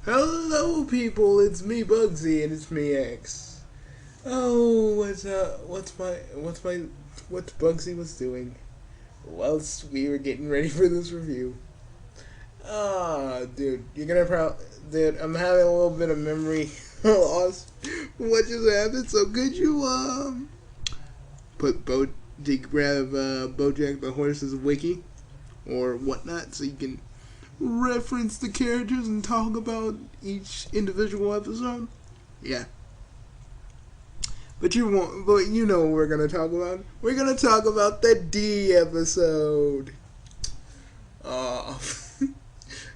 Hello, people. It's me, Bugsy, and it's me, X. Oh, what Bugsy was doing whilst we were getting ready for this review. Dude, dude. I'm having a little bit of memory loss from what just happened. So could you put grab Bojack the Horse's wiki or whatnot, so you can reference the characters and talk about each individual episode? Yeah. But you know what we're gonna talk about. We're gonna talk about the D episode. Oh,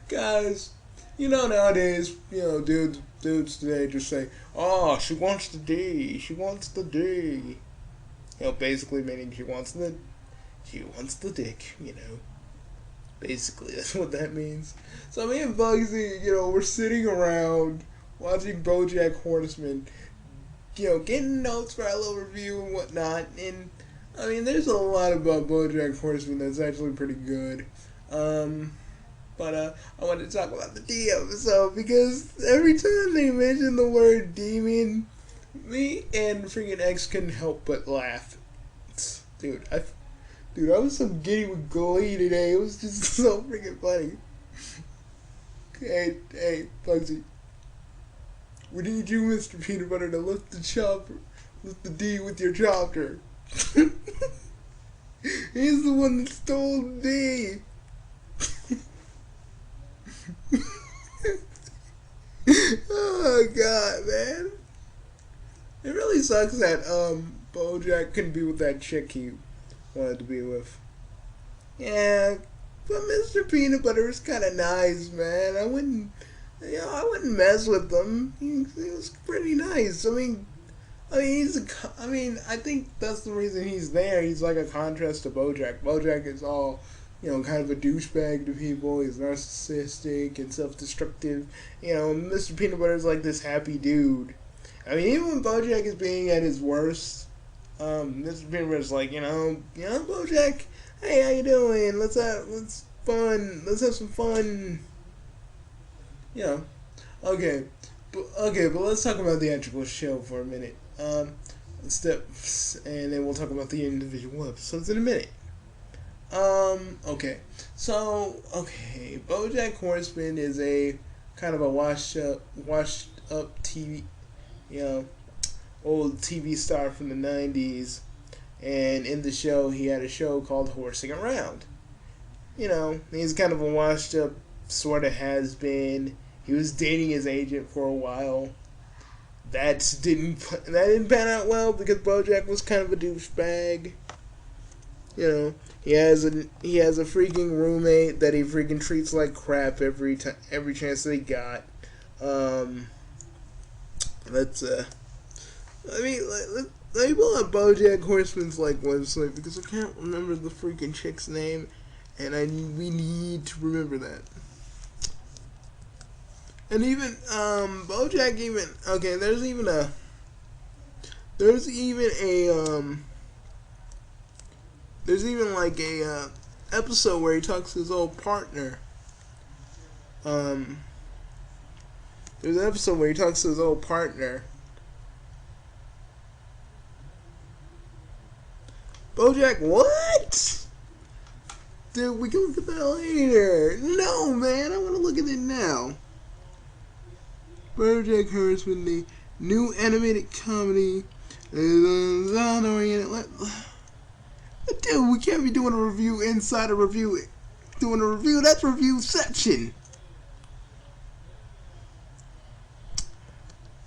guys, nowadays, dudes today just say, "Oh, she wants the D. She wants the D." Basically meaning she wants the dick. Basically, that's what that means. So me and Bugsy, we're sitting around watching BoJack Horseman, getting notes for our little review and whatnot. And I mean, there's a lot about BoJack Horseman that's actually pretty good. But I wanted to talk about the D episode because every time they mention the word demon, me and freaking X couldn't help but laugh. Dude, I was so giddy with glee today. It was just so freaking funny. Hey, Bugsy. We need you, Mr. Peanut Butter, to lift the D with your chopper. He's the one that stole the D. Oh, God, man. It really sucks that, Bojack couldn't be with that chick he wanted to be with. Yeah, but Mr. Peanut Butter is kind of nice, man. I wouldn't mess with him. He was pretty nice. I think that's the reason he's there. He's like a contrast to Bojack. Bojack is all, kind of a douchebag to people. He's narcissistic and self-destructive. Mr. Peanut Butter is like this happy dude. I mean, even when Bojack is being at his worst, Mr. Peanut Butter's like, Bojack, hey, how you doing? Let's have some fun. Okay, but let's talk about the actual show for a minute. And then we'll talk about the individual episodes in a minute. Okay, BoJack Horseman is a kind of a washed up TV, old TV star from the 90s, and in the show he had a show called Horsing Around. He's kind of a washed up sort of has been. He was dating his agent for a while. That didn't pan out well because Bojack was kind of a douchebag. He has a freaking roommate that he freaking treats like crap every chance that he got. Let's let me pull up BoJack Horseman's website because I can't remember the freaking chick's name, and we need to remember that. And even BoJack there's even a episode where he talks to his old partner. There's an episode where he talks to his old partner. Bojack, what? Dude, we can look at that later. No, man, I want to look at it now. Bojack Horseman, the new animated comedy. Dude, we can't be doing a review inside a review. Doing a review, that's reviewception.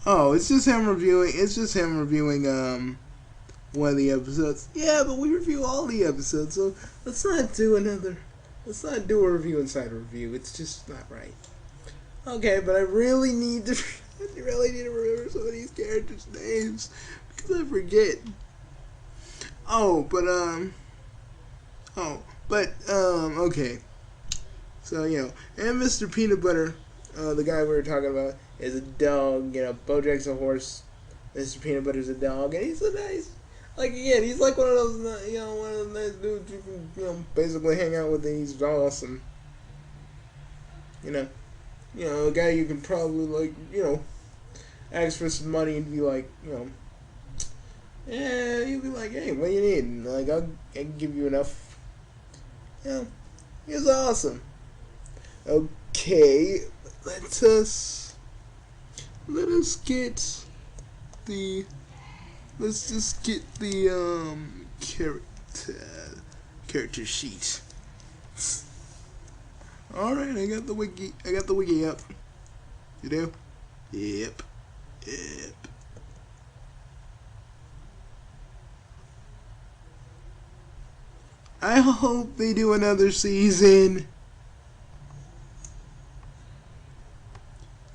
Oh, it's just him reviewing one of the episodes. Yeah, but we review all the episodes, so let's not do a review inside a review. It's just not right. Okay, but I really need to remember some of these characters' names because I forget. Okay. So, and Mr. Peanut Butter, the guy we were talking about, is a dog. Bojack's a horse. Mr. Peanut Butter's a dog, and he's so nice. He's like one of those nice dudes you can, basically hang out with, and he's awesome. a guy you can probably like, ask for some money and be like, yeah, you'd be like, hey, what do you need? And like, I can give you enough. Yeah, it's awesome. Okay, let us get the let's just get the character sheet. All right, I got the wiki. Up. You do? Yep. I hope they do another season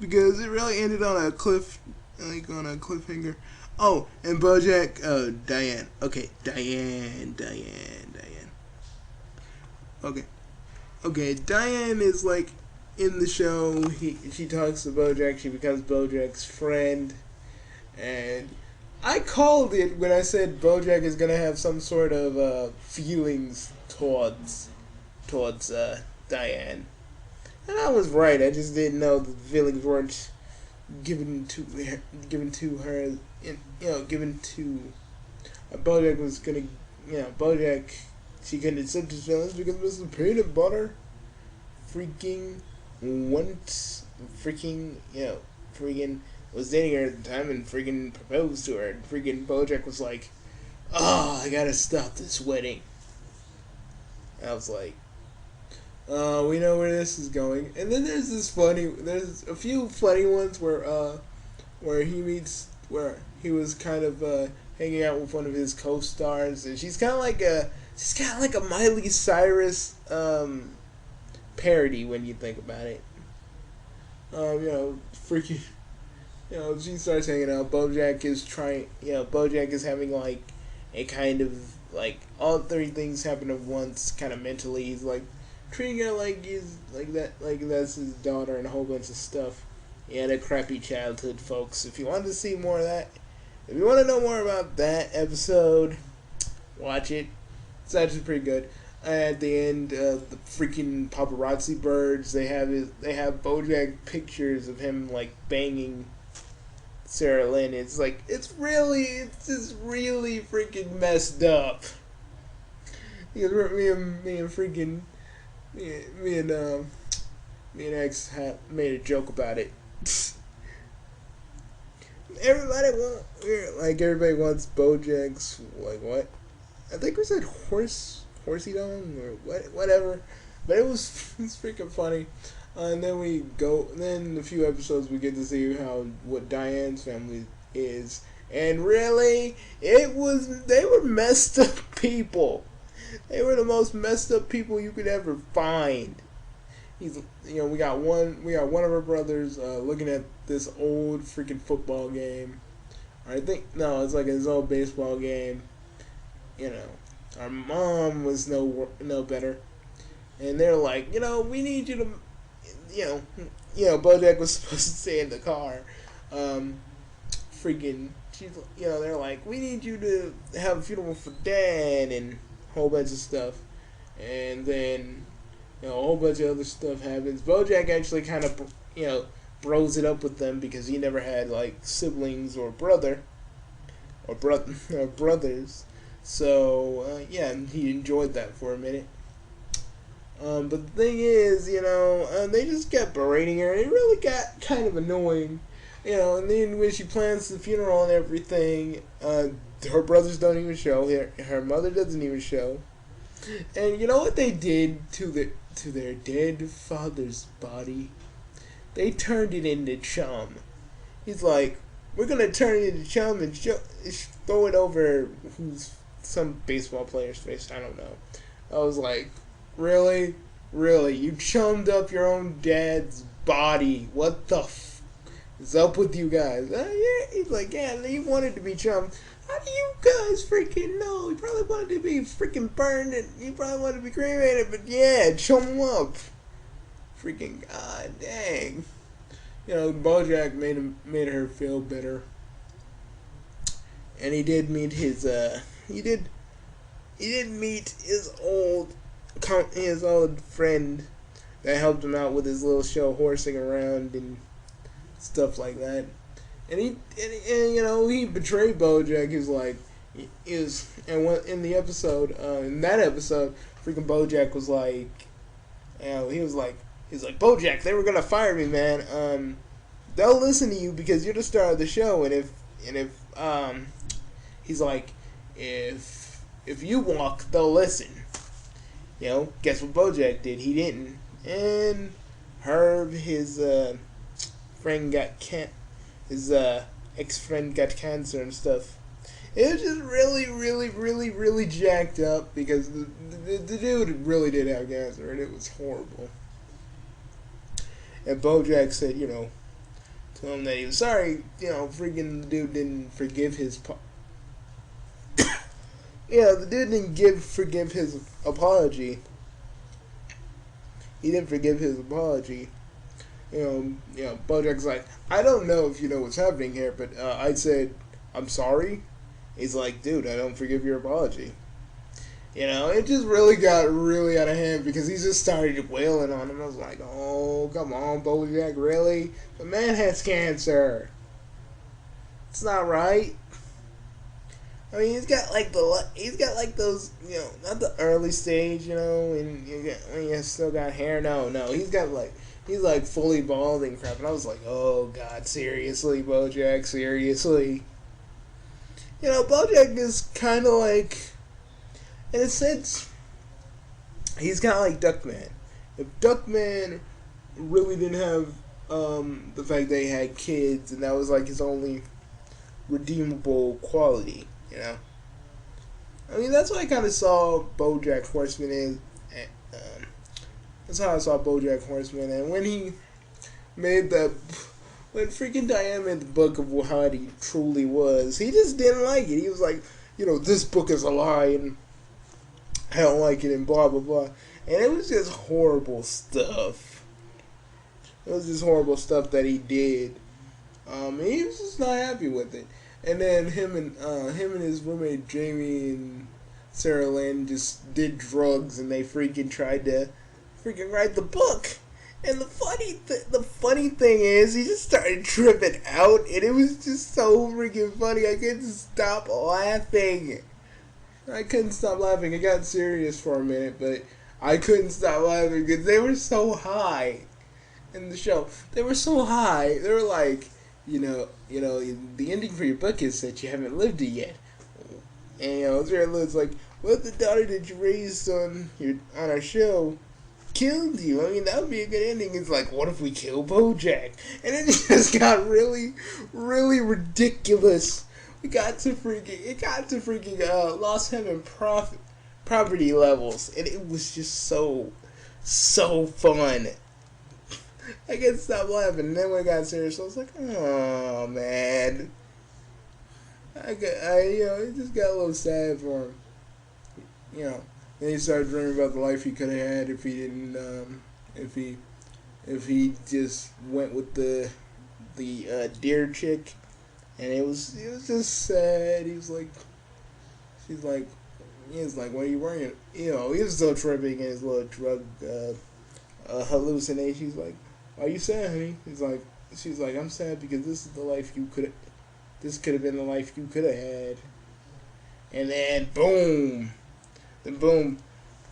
because it really ended on a cliffhanger. Oh, and Bojack, Diane. Okay, Diane. Okay, Diane is like in the show. She talks to Bojack. She becomes Bojack's friend, and I called it when I said Bojack is gonna have some sort of feelings towards Diane, and I was right. I just didn't know the feelings weren't given to her. Given to Bojack was gonna. Bojack. She couldn't accept his feelings because Mr. Peanut Butter freaking was dating her at the time and freaking proposed to her. And freaking Bojack was like, "Oh, I gotta stop this wedding." And I was like, "Oh, we know where this is going." And then there's a few funny ones where he was kind of hanging out with one of his co-stars, and she's kind of like a Miley Cyrus parody when you think about it. Freaking. She starts hanging out. Bojack is having like a kind of like all three things happen at once, kind of mentally. He's like treating her like he's like that's his daughter and a whole bunch of stuff. He had a crappy childhood, folks. If you want to see more of that, if you want to know more about that episode, watch it. It's actually pretty good. At the end, the freaking paparazzi birds. They have Bojack pictures of him like banging Sarah Lynn. It's just really freaking messed up. Because me and X made a joke about it. Everybody wants Bojack's what? I think we said horsey dong or whatever, but it's freaking funny. And then a few episodes we get to see what Diane's family is, and really, they were messed up people. They were the most messed up people you could ever find. We got one of our brothers looking at this old freaking football game. Or I think no, it's like his old baseball game. Our mom was no better, and they're like, we need you to, Bojack was supposed to stay in the car, they're like, we need you to have a funeral for Dad and a whole bunch of stuff, and then a whole bunch of other stuff happens. Bojack actually kind of bros it up with them because he never had like siblings or brothers. So, he enjoyed that for a minute. But the thing is, they just kept berating her, and it really got kind of annoying. And then when she plans the funeral and everything, her brothers don't even show, her mother doesn't even show. And you know what they did to their dead father's body? They turned it into chum. He's like, we're going to turn it into chum and throw it over some baseball player's face. I don't know. I was like, really? Really? You chummed up your own dad's body. What the is up with you guys? Yeah. He's like, yeah, you wanted to be chummed. How do you guys freaking know? You probably wanted to be freaking burned and you probably wanted to be cremated, but yeah, chum him up. Freaking god dang. Bojack made her feel better. And he did meet his meet his old friend that helped him out with his little show horsing around and stuff like that. And he betrayed Bojack. He's like, in the episode, in that episode, freaking Bojack was like, he's like, Bojack, they were gonna fire me, man. They'll listen to you because you're the star of the show, and if he's like, if you walk, they'll listen. Guess what Bojack did? He didn't, and Herb, his friend his ex-friend got cancer and stuff. It was just really, really, really, really jacked up because the dude really did have cancer, and it was horrible. And Bojack said, to him that he was sorry, freaking the dude didn't forgive his the dude didn't forgive his apology. He didn't forgive his apology. Bojack's like, I don't know if you know what's happening here, but I said, I'm sorry. He's like, dude, I don't forgive your apology. It just really got really out of hand because he just started wailing on him. I was like, oh, come on, Bojack, really? The man has cancer. It's not right. I mean, he's got like those, not the early stage, when you still got hair. No, he's like fully bald and crap. And I was like, oh God, seriously, Bojack, seriously. Bojack is kind of like, in a sense, he's kind of like Duckman. If Duckman really didn't have the fact that he had kids, and that was like his only redeemable quality, I mean, that's what I kind of saw Bojack Horseman in. That's how I saw Bojack Horseman. And when freaking Diane made the book of how he truly was, he just didn't like it. He was like, this book is a lie, and I don't like it, and blah, blah, blah. And it was just horrible stuff. It was just horrible stuff that he did. And he was just not happy with it. And then him and his roommate Jamie and Sarah Lynn just did drugs, and they freaking tried to write the book. And the funny thing is, he just started tripping out, and it was just so freaking funny. I couldn't stop laughing. It got serious for a minute, but I couldn't stop laughing because they were so high in the show. They were so high. They were like, the ending for your book is that you haven't lived it yet. And Sarah Lynn's like, what if the daughter that you raised on our show killed you? I mean, that would be a good ending. It's like, what if we kill Bojack? And it just got really, really ridiculous. It got to freaking Lost Heaven property levels, and it was just so fun. I couldn't stop laughing, and then when it got serious, I was like, oh man. It just got a little sad for him. Then he started dreaming about the life he could have had if he didn't, if he just went with the deer chick, and it was just sad. He was like, what are you wearing? He was still tripping in his little drug hallucination. He's like, are you sad, honey? She's like, I'm sad because this could have been the life you could have had. And then boom,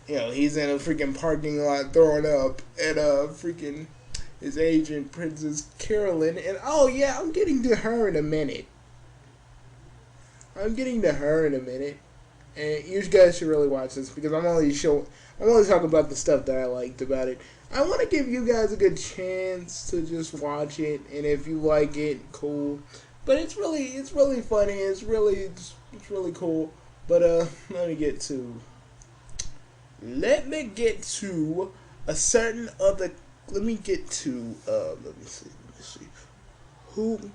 he's in a freaking parking lot throwing up, and freaking his agent, Princess Carolyn, and oh yeah, I'm getting to her in a minute. And you guys should really watch this because I'm only talking about the stuff that I liked about it. I want to give you guys a good chance to just watch it, and if you like it, cool. But it's really funny. It's really cool. But let me get to a certain other. Let me see. Who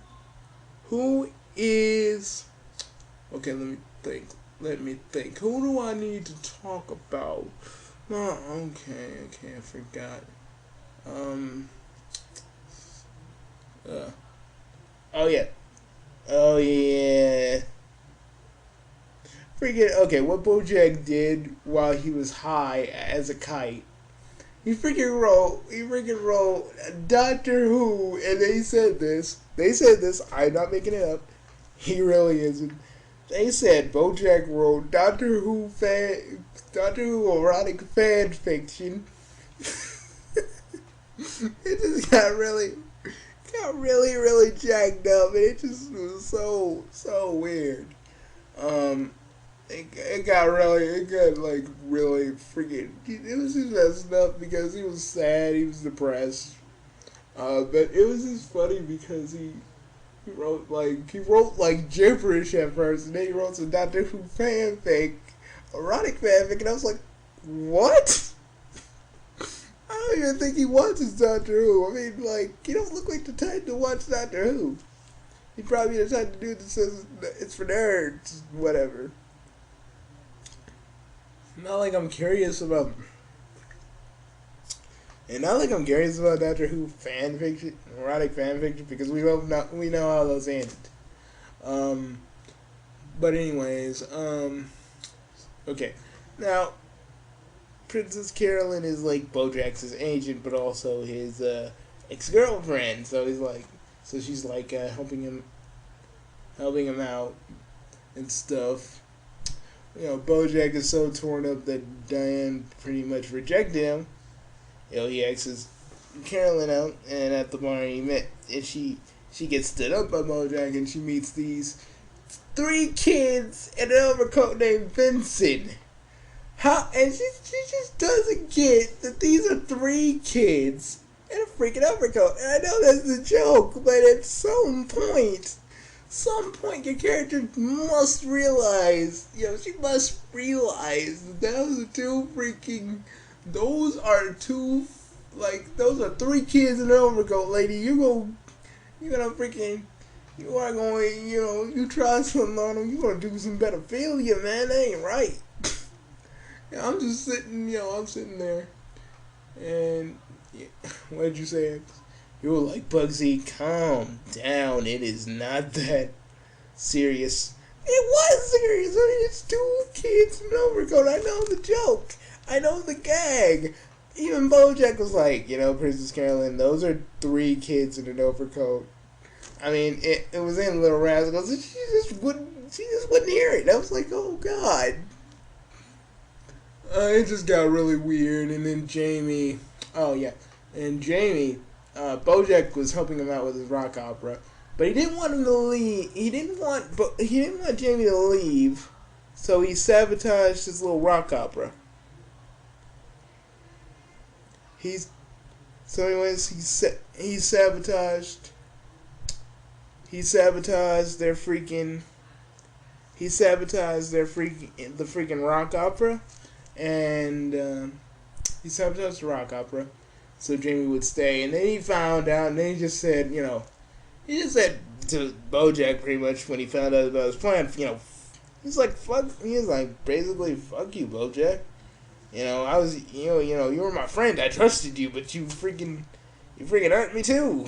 is? Okay, let me think. Who do I need to talk about? Oh, okay, I forgot. Oh yeah. Freaking, okay, what Bojack did while he was high as a kite He freaking wrote Doctor Who, and they said this. They said this. I'm not making it up. He really isn't. They said Bojack wrote Doctor Who erotic fan fiction. It just really jacked up, and it just was so weird. Um, it got like really freaking. It was just messed up because he was sad, he was depressed. But it was just funny because he wrote like gibberish at first, and then he wrote some Doctor Who fanfic, erotic fanfic, and I was like, what? I don't even think he watches Doctor Who. I mean, like, he don't look like the type to watch Doctor Who. He probably the type to do that says it's for nerds, whatever. Not like I'm curious about. And not like I'm curious about Doctor Who fan fiction, erotic fan fiction, because we know how those end. But anyways, okay. Now, Princess Carolyn is like Bojack's agent, but also his ex-girlfriend. So she's like helping him out and stuff. You know, Bojack is so torn up that Diane pretty much rejected him. You know, he asks Carolyn out, and at the bar she gets stood up by Bojack, and she meets these 3 kids in an overcoat named Vincent. How? And she just doesn't get that these are 3 kids in a freaking overcoat. And I know that's a joke, but at some point your character must realize, she must realize that those are 3 kids in an overcoat, lady. You try something on them, you're gonna do some pedophilia, man. That ain't right. I'm just sitting, I'm sitting there, and what did you say? You were like, Bugsy, calm down. It is not that serious. It was serious. I mean, it's 2 kids in an overcoat. I know the joke. I know the gag. Even Bojack was like, Princess Carolyn, those are 3 kids in an overcoat. I mean, it was in Little Rascals, and she just wouldn't hear it. I was like, oh God. It just got really weird, and then Jamie, Bojack was helping him out with his rock opera, but he didn't want him to leave. He didn't want Jamie to leave, so he sabotaged his little rock opera. He sabotaged the freaking rock opera. And he sabotaged the rock opera so Jamie would stay. And then he found out, and then he just said to Bojack pretty much when he found out about his plan, basically, fuck you, Bojack. You were my friend, I trusted you, but you freaking hurt me too.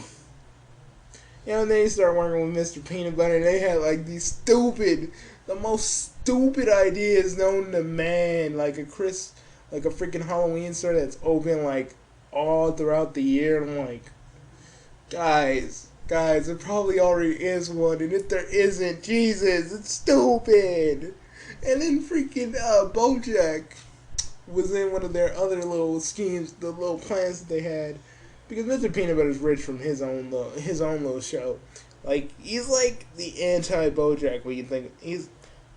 And then he started working with Mr. Peanut Butter, and they had like the most stupid ideas known to man, like a freaking Halloween store that's open like all throughout the year. And I'm like, guys, there probably already is one, and if there isn't, Jesus, it's stupid. And then freaking Bojack was in one of their other little schemes, the little plans that they had, because Mr. Peanut Butter is rich from his own little show. Like, he's like the anti-Bojack. We can think he's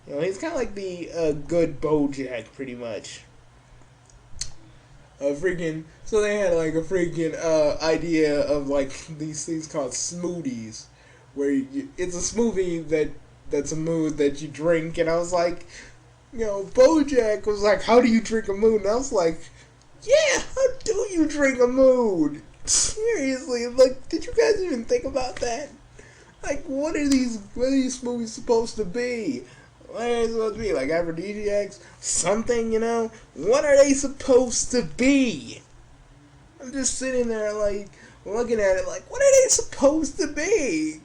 kind of like the good Bojack, pretty much. So they had like a freaking idea of like these things called smoothies, where it's a smoothie that's a mood that you drink, and I was like, Bojack was like, how do you drink a mood? And I was like, yeah, how do you drink a mood? Seriously, like, did you guys even think about that? Like, what are these smoothies supposed to be? What are they supposed to be? Like aphrodisiacs? Something, What are they supposed to be? I'm just sitting there, like, looking at it, like, what are they supposed to be?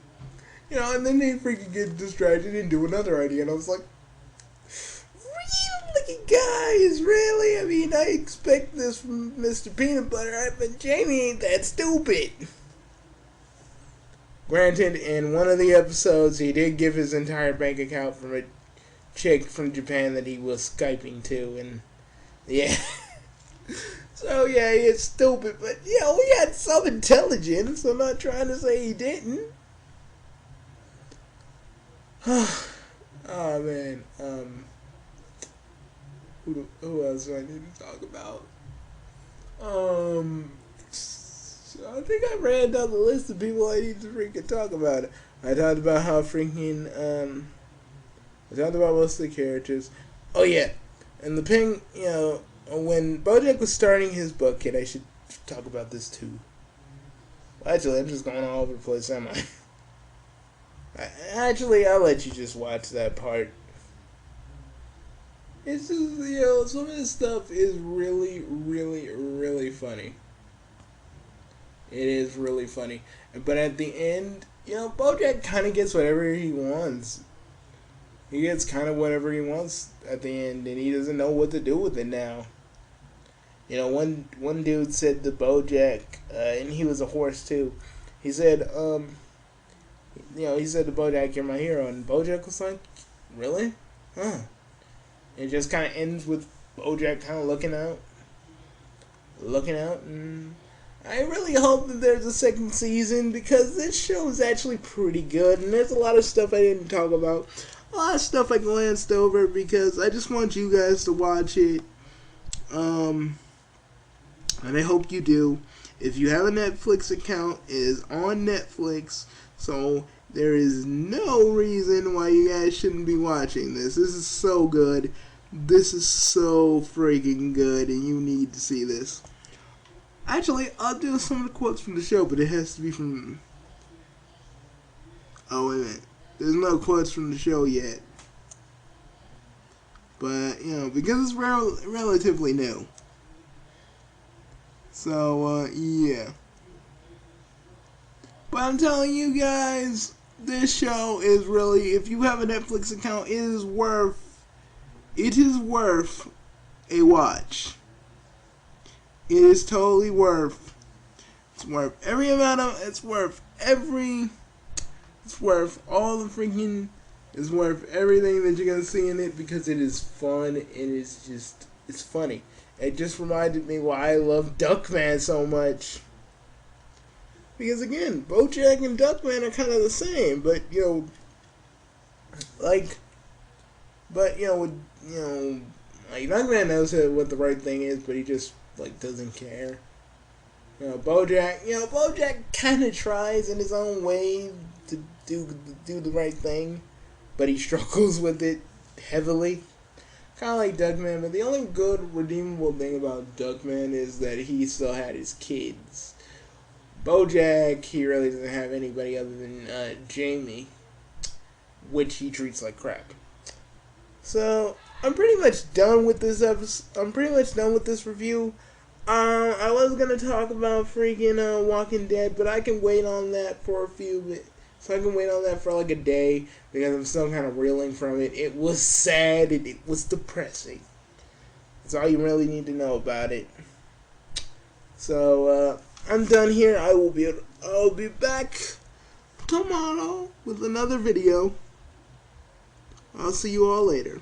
And then they freaking get distracted and do another idea, and I was like, guys, really? I mean, I expect this from Mr. Peanut Butter, but Jamie ain't that stupid. Granted, in one of the episodes, he did give his entire bank account from a chick from Japan that he was Skyping to, and yeah. So, yeah, he's stupid, but, you know, he had some intelligence. I'm not trying to say he didn't. Oh, man. Who else do I need to talk about? So I think I ran down the list of people I need to freaking talk about. I talked about how freaking, I talked about most of the characters. Oh, yeah. And the ping, you know, when Bojack was starting his book, kid, I should talk about this too. Well, actually, I'm just going all over the place, am I? Actually, I'll let you just watch that part. It's just, you know, some of this stuff is really, really, really funny. It is really funny. But at the end, you know, Bojack kind of gets whatever he wants. He gets kind of whatever he wants at the end, and he doesn't know what to do with it now. You know, one dude said to Bojack, and he was a horse too. He said, you know, he said to Bojack, "You're my hero," and Bojack was like, "Really? Huh?" It just kind of ends with Bojack kind of looking out, and I really hope that there's a second season because this show is actually pretty good, and there's a lot of stuff I didn't talk about, a lot of stuff I glanced over because I just want you guys to watch it, and I hope you do. If you have a Netflix account, it is on Netflix, so there is no reason why you guys shouldn't be watching this. This is so good. This is so freaking good, and you need to see this. Actually, I'll do some of the quotes from the show, but it has to be from... Oh, wait a minute. There's no quotes from the show yet. But, you know, because it's relatively new. So, yeah. But I'm telling you guys, this show is really, if you have a Netflix account, it is worth a watch. It is totally worth. It's worth every amount of. It's worth all the freaking. It's worth everything that you're gonna see in it because it is fun. It's funny. It just reminded me why I love Duckman so much. Because again, Bojack and Duckman are kind of the same, but you know, like Duckman knows what the right thing is, but he just doesn't care. Bojack kind of tries in his own way to do the right thing, but he struggles with it heavily. Kind of like Duckman, but the only good redeemable thing about Duckman is that he still had his kids. Bojack, he really doesn't have anybody other than Jamie, which he treats like crap. So I'm pretty much done with this episode. I'm pretty much done with this review. I was gonna talk about freaking Walking Dead, but I can wait on that for a few bit. So I can wait on that for like a day because I'm still kind of reeling from it. It was sad. It was depressing. That's all you really need to know about it. So I'm done here. I'll be back tomorrow with another video. I'll see you all later.